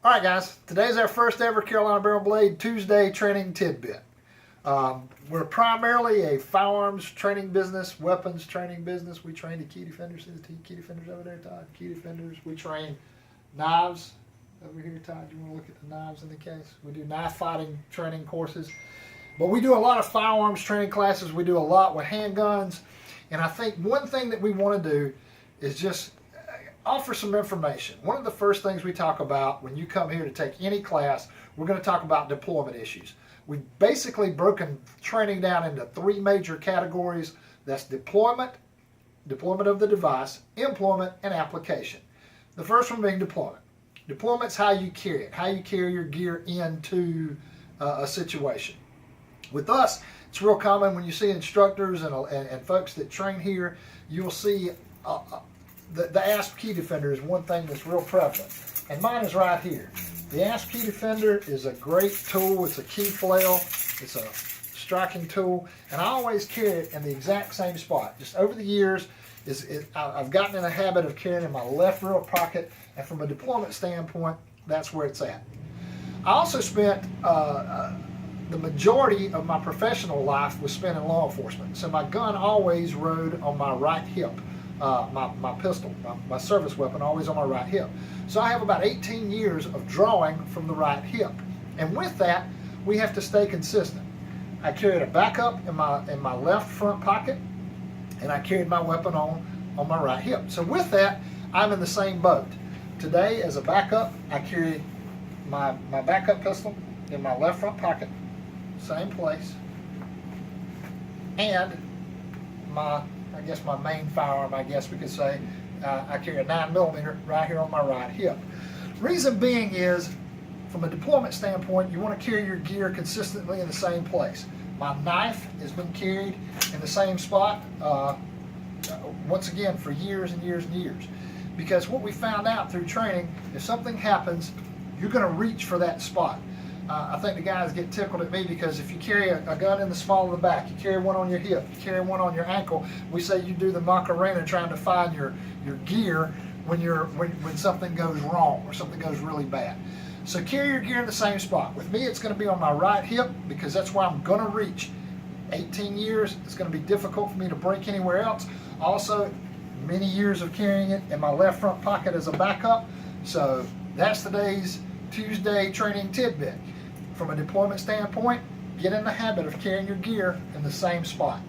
All right, guys, today's our first ever Carolina Barrel Blade Tuesday training tidbit. We're primarily a firearms training business, weapons training business. We train the key defenders. See the key defenders over there, Todd? Key defenders. We train knives over here, Todd. You want to look at the knives in the case? We do knife fighting training courses. But we do a lot of firearms training classes. We do a lot with handguns. And I think one thing that we want to do is just offer some information. One of the first things we talk about when you come here to take any class, we're going to talk about deployment issues. We've basically broken training down into three major categories. That's deployment, deployment of the device, employment, and application. The first one being deployment. Deployment's how you carry it, how you carry your gear into a situation. With us, it's real common when you see instructors and folks that train here, you'll see the ASP key defender is one thing that's real prevalent, and mine is right here. The ASP key defender is a great tool. It's a key flail. It's a striking tool, and I always carry it in the exact same spot. Just over the years, I've gotten in a habit of carrying it in my left rear pocket, and from a deployment standpoint, that's where it's at. I also spent the majority of my professional life was spent in law enforcement, so my gun always rode on my right hip. My pistol, my service weapon, always on my right hip. So I have about 18 years of drawing from the right hip. And with that, we have to stay consistent. I carried a backup in my left front pocket, and I carried my weapon on my right hip. So with that, I'm in the same boat. Today, as a backup, I carried my backup pistol in my left front pocket, same place, and I guess my main firearm, I guess we could say, I carry a 9mm right here on my right hip. Reason being is, from a deployment standpoint, you want to carry your gear consistently in the same place. My knife has been carried in the same spot, once again, for years and years and years. Because what we found out through training, if something happens, you're going to reach for that spot. I think the guys get tickled at me because if you carry a gun in the small of the back, you carry one on your hip, you carry one on your ankle, we say you do the Macarena trying to find your gear when something goes wrong or something goes really bad. So carry your gear in the same spot. With me, it's going to be on my right hip because that's where I'm going to reach. 18 years, it's going to be difficult for me to break anywhere else. Also, many years of carrying it in my left front pocket as a backup. So that's today's Tuesday training tidbit. From a deployment standpoint, get in the habit of carrying your gear in the same spot.